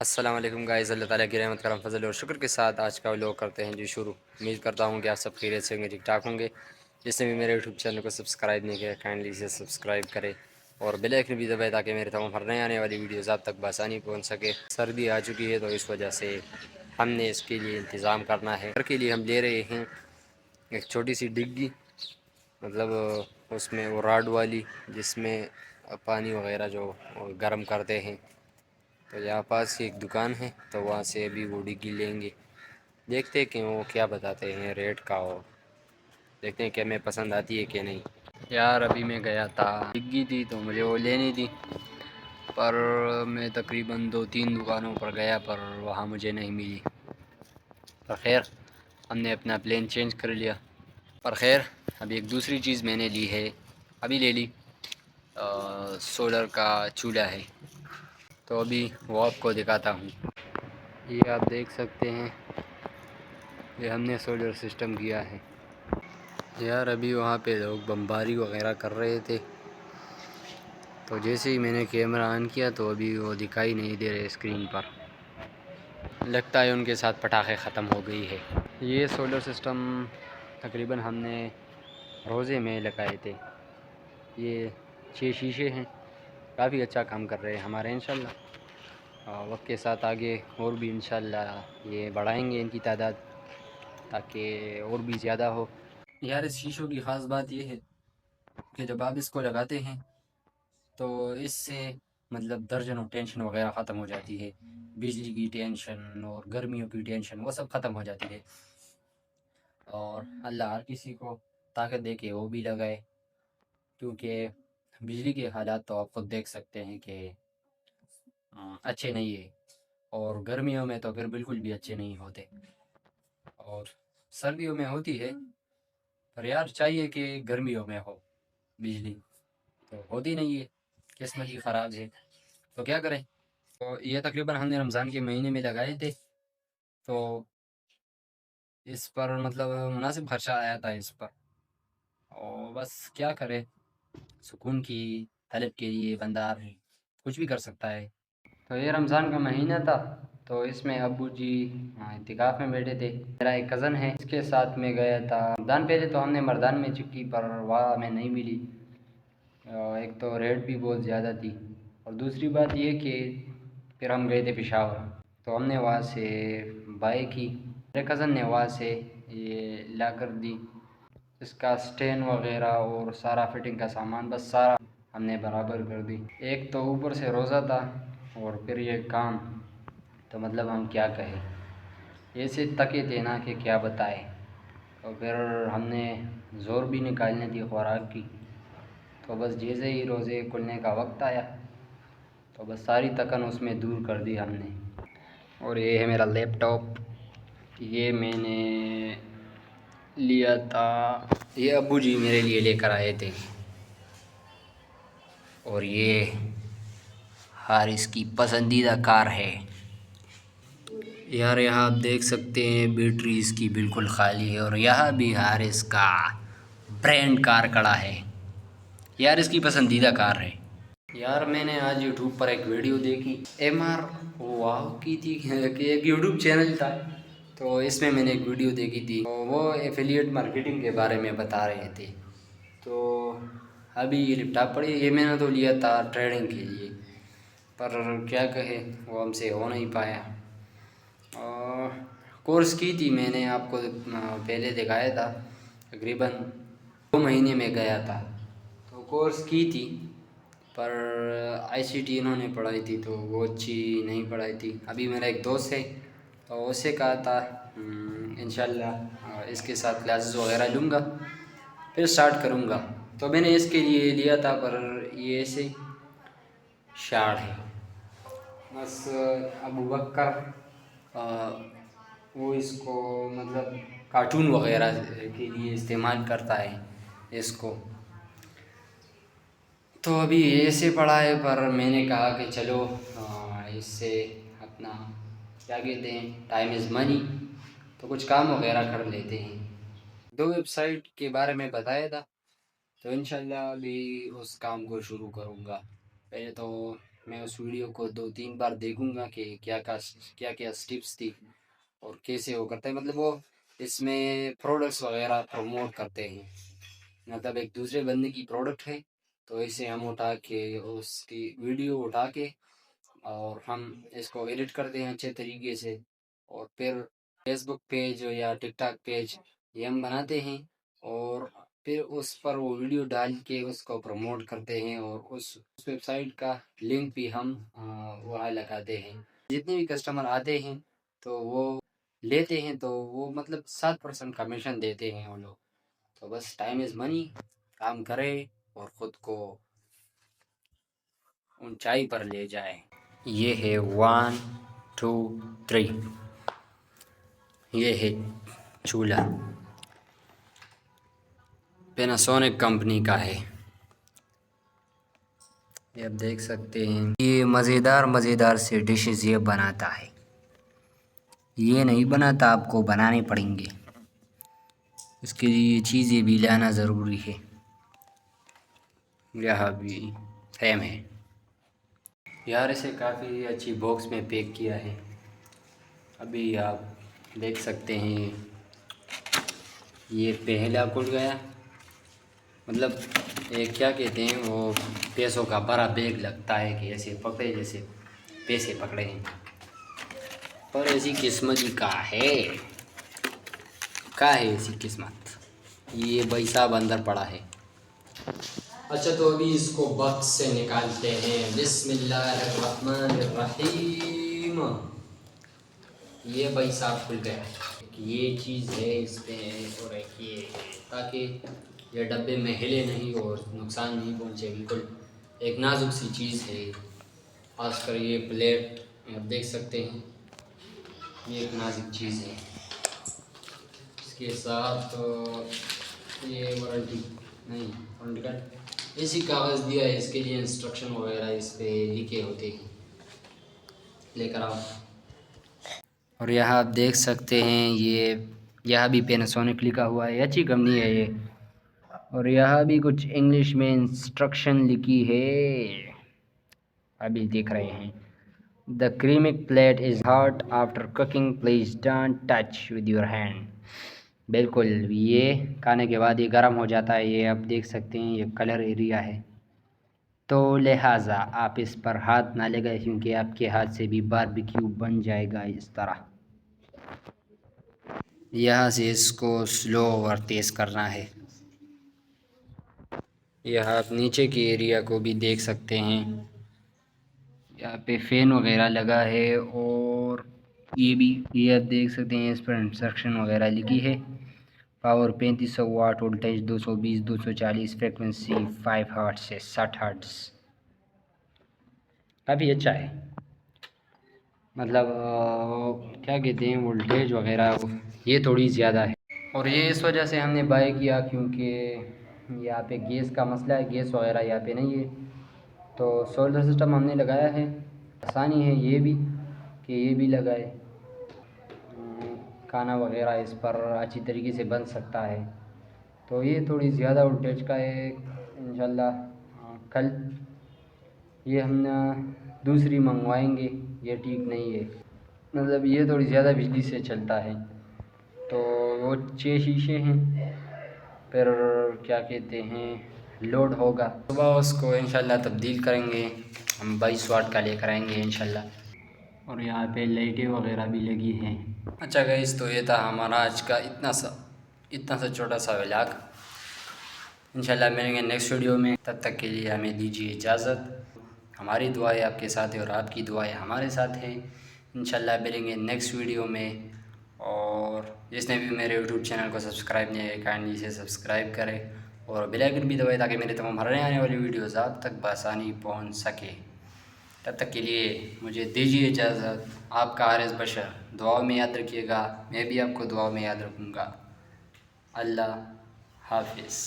अस्सलाम वालेकुम गाइस, अल्लाह ताला की रहमत करम फजल और शुक्र के साथ आज का व्लॉग करते हैं जी शुरू। उम्मीद करता हूँ कि आप सब खैरियत से होंगे, ठीक ठाक होंगे। जिसने भी मेरे यूट्यूब चैनल को सब्सक्राइब नहीं किया काइंडली इसे सब्सक्राइब करें और बेल आइकन भी दबाए ताकि मेरे तमाम हर नए आने वाली वीडियोज़ आप तक बसानी पहुँच सके। सर्दी आ चुकी है तो इस वजह से हमने इसके लिए इंतज़ाम करना है। घर के लिए हम ले रहे हैं एक छोटी सी डिग्गी, मतलब उसमें वो राड वाली, जिसमें पानी वगैरह जो गर्म करते हैं। तो यहाँ पास ही एक दुकान है तो वहाँ से अभी वो डिग्गी लेंगे। देखते हैं कि वो क्या बताते हैं रेट का, और देखते हैं कि हमें पसंद आती है कि नहीं। यार अभी मैं गया था, डिग्गी थी तो मुझे वो लेनी थी, पर मैं तकरीबन 2-3 दुकानों पर गया पर वहाँ मुझे नहीं मिली। पर खैर हमने अपना प्लान चेंज कर लिया। पर खैर अभी एक दूसरी चीज़ मैंने ली है, अभी ले ली। सोलर का चूल्हा है तो अभी वो आपको दिखाता हूँ। ये आप देख सकते हैं, ये हमने सोलर सिस्टम किया है। यार अभी वहाँ पे लोग बमबारी वगैरह कर रहे थे, तो जैसे ही मैंने कैमरा ऑन किया तो अभी वो दिखाई नहीं दे रहे स्क्रीन पर। लगता है उनके साथ पटाखे ख़त्म हो गई है। ये सोलर सिस्टम तकरीबन हमने रोज़े में लगाए थे। ये 6 शीशे हैं, काफ़ी अच्छा काम कर रहे हैं हमारे इंशाल्लाह। वक्त के साथ आगे और भी इंशाल्लाह ये बढ़ाएंगे इनकी तादाद, ताकि और भी ज़्यादा हो। यार इस शीशों की ख़ास बात यह है कि जब आप इसको लगाते हैं तो इससे मतलब दर्जनों टेंशन वगैरह ख़त्म हो जाती है। बिजली की टेंशन और गर्मियों की टेंशन वो सब ख़त्म हो जाती है। और अल्लाह हर किसी को ताकत दे के वो भी लगाए, क्योंकि बिजली के हालात तो आप खुद देख सकते हैं कि अच्छे नहीं है। और गर्मियों में तो फिर बिल्कुल भी अच्छे नहीं होते, और सर्दियों में होती है, पर यार चाहिए कि गर्मियों में हो बिजली, तो होती नहीं है। किस्मत ही ख़राब है, तो क्या करें। तो ये तकरीबन हमने रमज़ान के महीने में लगाए थे, तो इस पर मतलब मुनासिब खर्चा आया था इस पर। और बस क्या करे, सुकून की तलब के लिए बंदा कुछ भी कर सकता है। तो ये रमज़ान का महीना था, तो इसमें अब्बू जी इत्तिकाफ़ में बैठे थे। मेरा एक कज़न है, इसके साथ में गया था। रमज़ान पहले तो हमने मर्दान में चिक्की, पर वह हमें नहीं मिली। एक तो रेट भी बहुत ज़्यादा थी, और दूसरी बात ये कि फिर हम गए थे पेशावर, तो हमने वहाँ से बाई की। मेरे कज़न ने वहाँ से ये ला कर दी, इसका स्टैंड वगैरह और सारा फिटिंग का सामान बस सारा हमने बराबर कर दी। एक तो ऊपर से रोज़ा था और फिर ये काम, तो मतलब हम क्या कहें, ऐसे तके थे ना कि क्या बताएं। तो फिर हमने ज़ोर भी निकालने थी खुराक की, तो बस जैसे ही रोज़े खुलने का वक्त आया तो बस सारी थकन उसमें दूर कर दी हमने। और ये है मेरा लैपटॉप, ये मैंने लिया था, ये अब्बू जी मेरे लिए लेकर आए थे। और ये हारिस की पसंदीदा कार है। यार यहाँ आप देख सकते हैं बैटरी इसकी बिल्कुल खाली है, और यहाँ भी हारिस का ब्रांड कार खड़ा है। यार इसकी पसंदीदा कार है। यार मैंने आज यूट्यूब पर एक वीडियो देखी, MR वाव की थी कि एक यूट्यूब चैनल था, तो इसमें मैंने एक वीडियो देखी थी, तो वो एफिलिएट मार्केटिंग के बारे में बता रहे थे। तो अभी ये लैपटॉप पड़ी, ये मैंने तो लिया था ट्रेडिंग के लिए, पर क्या कहे वो हमसे हो नहीं पाया। और कोर्स की थी मैंने, आपको पहले दिखाया था, तकरीबन 2 महीने में गया था। तो कोर्स की थी, पर ICT इन्होंने पढ़ाई थी तो वो अच्छी नहीं पढ़ाई थी। अभी मेरा एक दोस्त है तो उससे कहा था इंशाल्लाह इसके साथ क्लासेस वगैरह लूँगा, फिर स्टार्ट करूँगा। तो मैंने इसके लिए लिया था, पर ये ऐसे शार्ट है बस। अबू बकर वो इसको मतलब कार्टून वगैरह के लिए इस्तेमाल करता है इसको। तो अभी ऐसे पड़ा है, पर मैंने कहा कि चलो इससे अपना क्या कहते हैं, टाइम इज़ मनी, तो कुछ काम वगैरह कर लेते हैं। 2 वेबसाइट के बारे में बताया था, तो इंशाल्लाह अभी उस काम को शुरू करूँगा। पहले तो मैं उस वीडियो को 2-3 बार देखूंगा कि क्या क्या स्टेप्स थी और कैसे वो करते हैं। मतलब वो इसमें प्रोडक्ट्स वगैरह प्रमोट करते हैं, मतलब एक दूसरे बंदे की प्रोडक्ट है तो इसे हम उठा के उसकी वीडियो उठा के और हम इसको एडिट करते हैं अच्छे तरीके से, और फिर फेसबुक पेज या टिकटॉक पेज ये हम बनाते हैं, और फिर उस पर वो वीडियो डाल के उसको प्रमोट करते हैं, और उस वेबसाइट का लिंक भी हम वहाँ लगाते हैं। जितने भी कस्टमर आते हैं तो वो लेते हैं, तो वो मतलब 7% कमीशन देते हैं वो लोग। तो बस टाइम इज़ मनी, काम करें और ख़ुद को ऊंचाई पर ले जाए। ये है 1 2 3, ये है चूल्हा, पैनासोनिक कंपनी का है। ये आप देख सकते हैं, ये मज़ेदार से डिशेस ये बनाता है। ये नहीं बनाता, आपको बनाने पड़ेंगे, इसके लिए चीज़ें भी लाना ज़रूरी है। यह भी सेम है यार, इसे काफ़ी अच्छी बॉक्स में पैक किया है। अभी आप देख सकते हैं ये पहला खुल गया, मतलब ये क्या कहते हैं वो पैसों का बड़ा बैग लगता है कि ऐसे पकड़े जैसे पैसे पकड़े हैं, पर ऐसी किस्मत ही का है ऐसी किस्मत। ये भाई साहब अंदर पड़ा है। अच्छा तो अभी इसको बक्स से निकालते हैं। बिस्मिल्लाहिर्रहमानिर्रहीम। ये भाई साहब खुल गया। ये चीज़ है इस पे, और एक ये ताकि ये डब्बे में हिले नहीं और नुकसान नहीं पहुंचे। बिल्कुल एक नाजुक सी चीज़ है, खासकर ये प्लेट आप देख सकते हैं, ये एक नाजुक चीज़ है। इसके साथ ये वारंटी नहीं, वारंटी कार्ड ऐसी कागज़ दिया है, इसके लिए इंस्ट्रक्शन वगैरह इस पे लिखे होते हैं, लेकर आओ। और यहाँ आप देख सकते हैं ये यहाँ भी पैनासोनिक लिखा हुआ है, अच्छी कंपनी है ये। और यहाँ भी कुछ इंग्लिश में इंस्ट्रक्शन लिखी है, अभी देख रहे हैं। The ceramic plate is hot after cooking, please don't touch with your hand. बिल्कुल, ये खाने के बाद ये गर्म हो जाता है। ये आप देख सकते हैं ये कलर एरिया है, तो लिहाजा आप इस पर हाथ ना लगाएं, क्योंकि आपके हाथ से भी बारबेक्यू बन जाएगा इस तरह। यहाँ से इसको स्लो और तेज़ करना है। यहाँ आप नीचे के एरिया को भी देख सकते हैं, यहाँ पे फ़ैन वगैरह लगा है, और ये आप देख सकते हैं इस पर इंस्ट्रक्शन वगैरह लिखी है। पावर 3500 वाट, वोल्टेज 220 240, फ्रिक्वेंसी 5 हर्ट्ज से 60 हर्ट्ज। काफ़ी अच्छा है, मतलब क्या कहते हैं वोल्टेज वगैरह ये थोड़ी ज़्यादा है। और ये इस वजह से हमने बाय किया क्योंकि यहाँ पे गैस का मसला है, गैस वगैरह यहाँ पे नहीं है, तो सोलर सिस्टम हमने लगाया है। आसानी है ये भी कि ये भी लगाए, खाना वगैरह इस पर अच्छी तरीके से बन सकता है। तो ये थोड़ी ज़्यादा वोल्टेज का है, इंशाल्लाह कल ये हम दूसरी मंगवाएंगे। ये ठीक नहीं है, मतलब ये थोड़ी ज़्यादा बिजली से चलता है। तो वो 6 शीशे हैं, फिर क्या कहते हैं लोड होगा सुबह, उसको इंशाल्लाह तब्दील करेंगे, हम 22 वाट का लेकर आएंगे इंशाल्लाह। और यहाँ पे लाइटें वगैरह भी लगी हैं। अच्छा गाइस, तो ये था हमारा आज का इतना सा छोटा सा व्लॉग। इंशाल्लाह मिलेंगे नेक्स्ट वीडियो में, तब तक के लिए हमें दीजिए इजाज़त। हमारी दुआएं आपके साथ है और आपकी दुआएं हमारे साथ है। इंशाल्लाह मिलेंगे नेक्स्ट वीडियो में, और जिसने भी मेरे यूट्यूब चैनल को सब्सक्राइब नहीं है काइंडली से सब्सक्राइब करें और बेल आइकन भी दबाएं, ताकि मेरे तमाम हर आने वाली वीडियोज़ आप तक बआसानी पहुँच सके। तब तक के लिए मुझे दीजिए इजाज़त। आपका हारिस बशर, दुआओं में याद रखिएगा, मैं भी आपको दुआओं में याद रखूँगा। अल्लाह हाफिज़।